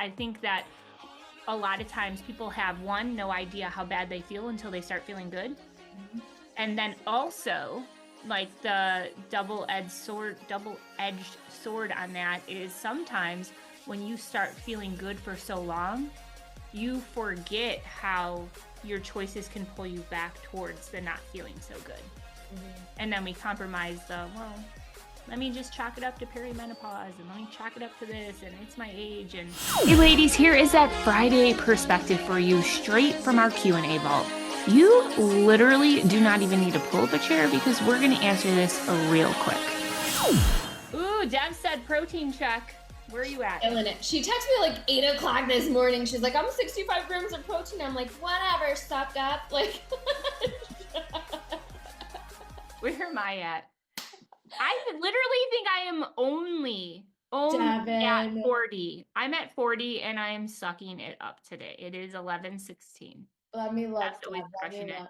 I think that a lot of times people have no idea how bad they feel until they start feeling good. And then also, like the double-edged sword on that is sometimes when you start feeling good for so long, you forget how your choices can pull you back towards the not feeling so good. And then we compromise let me just chalk it up to perimenopause, and let me chalk it up to this, and it's my age. And hey ladies, here is that Friday perspective for you straight from our Q&A vault. You literally do not even need to pull up a chair because we're going to answer this real quick. Ooh, Deb said protein check. Where are you at? Killing it. She texted me like 8 o'clock this morning. She's like, I'm 65 grams of protein. I'm like, whatever, sucked up. Like, where am I at? I literally think I am only at 40. I'm at 40 and I am sucking it up today. It is 11:16. Let me look. That's always crushing it.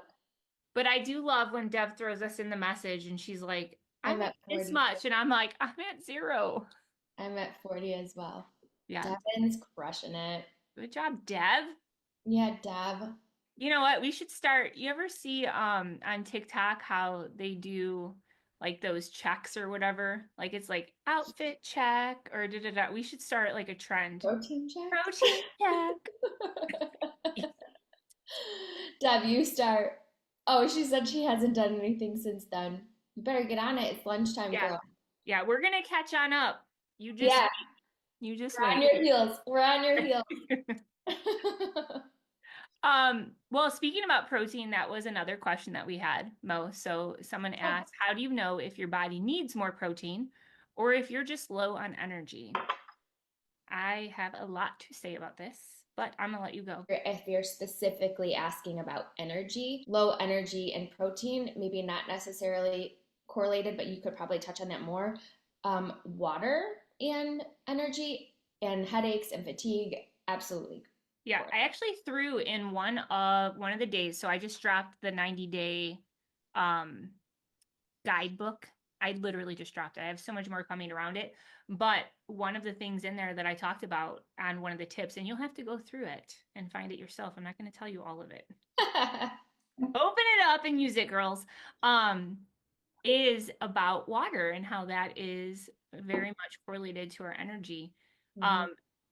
But I do love when Deb throws us in the message and she's like, I'm at this much. And I'm like, I'm at 0. I'm at 40 as well. Yeah. Devin's crushing it. Good job, Deb. Yeah, Deb. You know what? We should start. You ever see on TikTok how they do like those checks or whatever? Like it's like outfit check or da-da-da. We should start like a trend. Protein check? Protein check. Deb, you start. Oh, she said she hasn't done anything since then. You better get on it. It's lunchtime, girl. Yeah, we're going to catch on up. You just We're on your heels. We're on your heels. Well, speaking about protein, that was another question that we had, Mo. So someone asked, how do you know if your body needs more protein or if you're just low on energy? I have a lot to say about this, but I'm gonna let you go. If you're specifically asking about energy, low energy and protein, maybe not necessarily correlated, but you could probably touch on that more. Water and energy and headaches and fatigue, absolutely. Yeah, I actually threw in one of the days. So I just dropped the 90-day guidebook. I literally just dropped it. I have so much more coming around it. But one of the things in there that I talked about on one of the tips, and you'll have to go through it and find it yourself. I'm not going to tell you all of it. Open it up and use it, girls. Is about water and how that is very much correlated to our energy.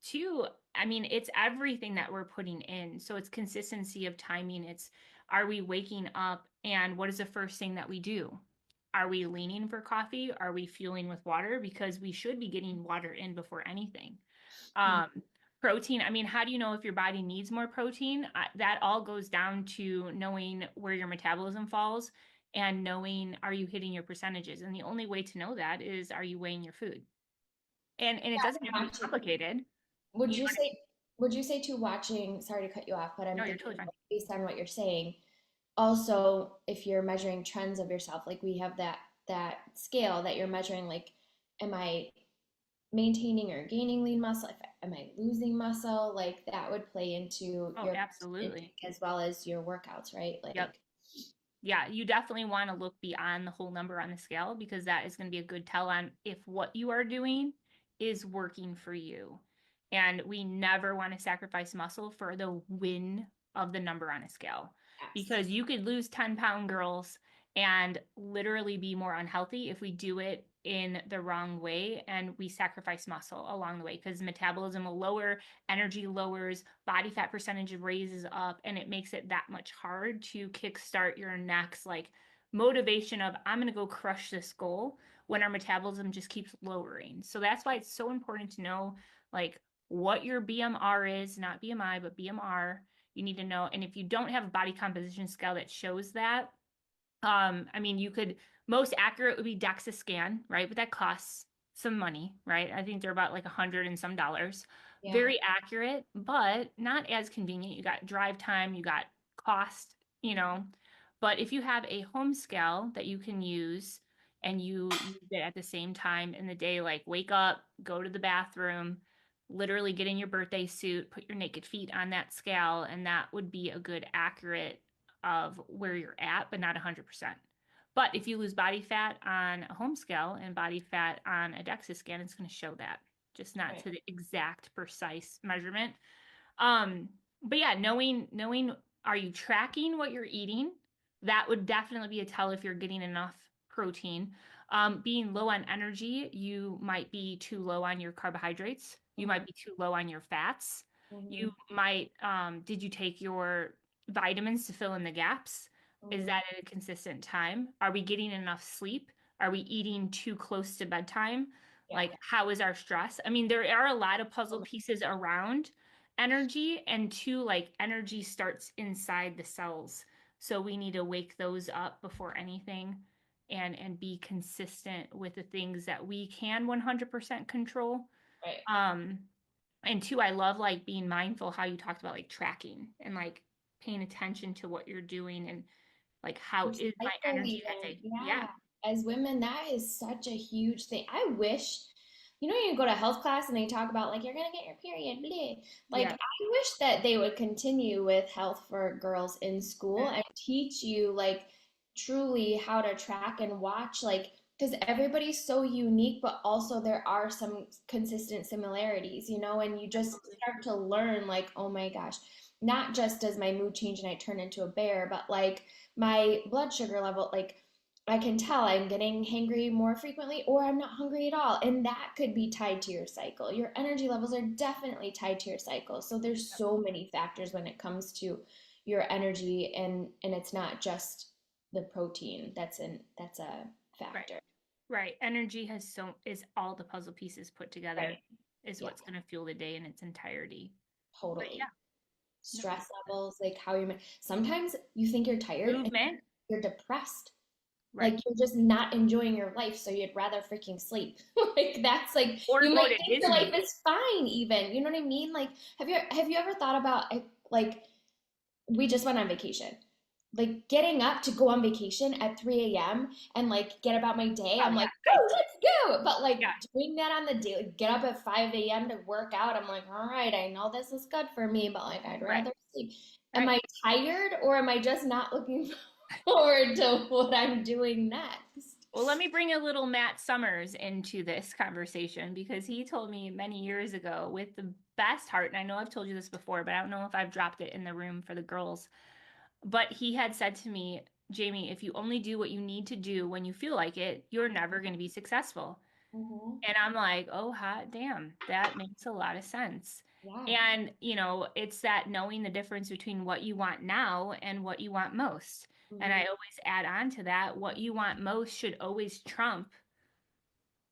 Two, I mean, it's everything that we're putting in. So it's consistency of timing. It's, are we waking up and what is the first thing that we do? Are we leaning for coffee? Are we fueling with water? Because we should be getting water in before anything. Protein, I mean, how do you know if your body needs more protein? That all goes down to knowing where your metabolism falls and knowing, are you hitting your percentages? And the only way to know that is, are you weighing your food? And it doesn't have to be complicated. Would you say to watching, sorry to cut you off, but I'm thinking totally fine. Based on what you're saying, also if you're measuring trends of yourself, like we have that scale that you're measuring, like, am I maintaining or gaining lean muscle? Am I losing muscle? Like that would play into your absolutely as well as your workouts, right? Like yeah, you definitely want to look beyond the whole number on the scale because that is going to be a good tell on if what you are doing is working for you. And we never want to sacrifice muscle for the win of the number on a scale. Because you could lose 10-pound girls and literally be more unhealthy if we do it in the wrong way and we sacrifice muscle along the way, because metabolism will lower, energy lowers, body fat percentage raises up, and it makes it that much hard to kickstart your next like motivation of, I'm going to go crush this goal, when our metabolism just keeps lowering. So that's why it's so important to know like what your BMR is, not BMI, but BMR. You need to know. And if you don't have a body composition scale that shows that, I mean, you could, most accurate would be DEXA scan, right? But that costs some money, right? I think they're about like $100 and some. Yeah. Very accurate, but not as convenient. You got drive time, you got cost, you know. But if you have a home scale that you can use and you use it at the same time in the day, like wake up, go to the bathroom, literally get in your birthday suit, put your naked feet on that scale, and that would be a good accurate of where you're at, but not 100%. But if you lose body fat on a home scale and body fat on a DEXA scan, it's going to show that. just not Right. to the exact precise measurement. But yeah, knowing are you tracking what you're eating? That would definitely be a tell if you're getting enough protein. Being low on energy, you might be too low on your carbohydrates. You Mhm. might be too low on your fats. You Mhm. might, did you take your vitamins to fill in the gaps? Is Mhm. that at a consistent time? Are we getting enough sleep? Are we eating too close to bedtime? Yeah. Like, how is our stress? I mean, there are a lot of puzzle Totally. pieces around energy, and two, like, energy starts inside the cells. So we need to wake those up before anything, and be consistent with the things that we can 100% control. Right. Um, and two, I love like being mindful how you talked about like tracking and like paying attention to what you're doing and like how Your is my cycle energy that even. day. Yeah. Yeah. As women, that is such a huge thing. I wish, you go to health class and they talk about like you're gonna get your period, blah. Like Yeah. I wish that they would continue with health for girls in school Mm, and teach you like truly how to track and watch like because everybody's so unique, but also there are some consistent similarities, and you just absolutely. start to learn like, oh my gosh, not just does my mood change and I turn into a bear, but like my blood sugar level, like I can tell I'm getting hangry more frequently or I'm not hungry at all. And that could be tied to your cycle. Your energy levels are definitely tied to your cycle. So there's so many factors when it comes to your energy and it's not just the protein that's a Right. factor. Right. Energy is all the puzzle pieces put together Right. is Yeah, what's going to fuel the day in its entirety. But totally. yeah, no, Stress levels, like how you're sometimes you think you're tired and movement. you're depressed. Right. Like you're just not enjoying your life, so you'd rather freaking sleep. Like that's like Or you go might to think your life Disney. is fine, even. You know what I mean? Like, have you ever thought about like we just went on vacation, like getting up to go on vacation at 3 a.m. and like get about my day. Oh I'm yeah. like, oh, let's go. But like Yeah. doing that on the day, like get up at 5 a.m. to work out. I'm like, all right, I know this is good for me, but like I'd Right. rather sleep. Am Right. I tired or am I just not looking forward to what I'm doing next? Well, let me bring a little Matt Summers into this conversation because he told me many years ago with the best heart, and I know I've told you this before, but I don't know if I've dropped it in the room for the girls. But he had said to me, Jamie, if you only do what you need to do when you feel like it, you're never going to be successful. Mm-hmm. And I'm like, oh, hot damn, that makes a lot of sense. Yeah. And, it's that knowing the difference between what you want now and what you want most. And I Mm-hmm. always add on to that, what you want most should always trump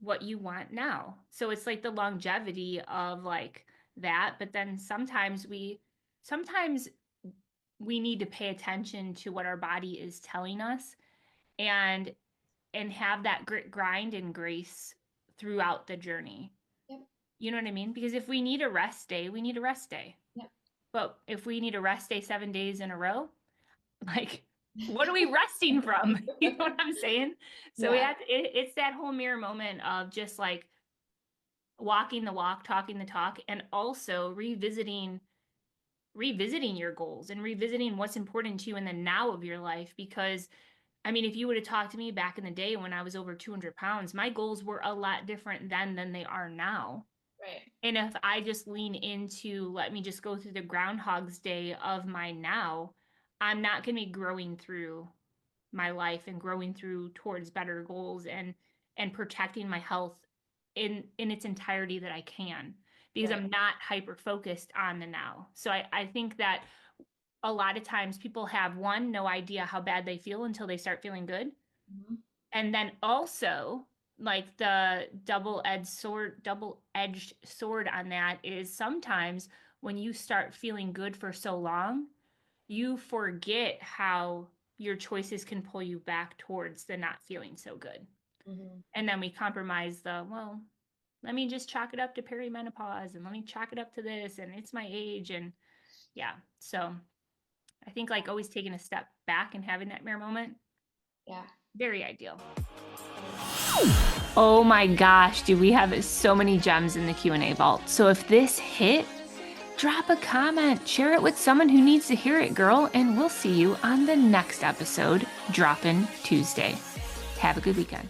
what you want now. So it's like the longevity of like that. But then sometimes we need to pay attention to what our body is telling us and have that grit, grind, and grace throughout the journey. Yep. You know what I mean? Because if we need a rest day, we need a rest day. Yep. But if we need a rest day 7 days in a row, like, what are we resting from? You know what I'm saying? So Yeah. it's that whole mirror moment of just like walking the walk, talking the talk, and also revisiting your goals and revisiting what's important to you in the now of your life. Because I mean, if you would have talked to me back in the day when I was over 200 pounds, my goals were a lot different then than they are now. Right. And if I just lean into, let me just go through the Groundhog's Day of my now, I'm not going to be growing through my life and growing through towards better goals and protecting my health in its entirety that I can, because Right. I'm not hyper focused on the now. So I think that a lot of times people have no idea how bad they feel until they start feeling good. Mm-hmm. And then also like the double-edged sword on that is sometimes when you start feeling good for so long, you forget how your choices can pull you back towards the not feeling so good. Mm-hmm. And then we compromise well, let me just chalk it up to perimenopause and let me chalk it up to this and it's my age. And yeah, so I think like always taking a step back and having that mirror moment, Yeah. very ideal. Oh my gosh, do we have so many gems in the Q&A vault. So if this hit, drop a comment, share it with someone who needs to hear it, girl, and we'll see you on the next episode, Droppin' Tuesday. Have a good weekend.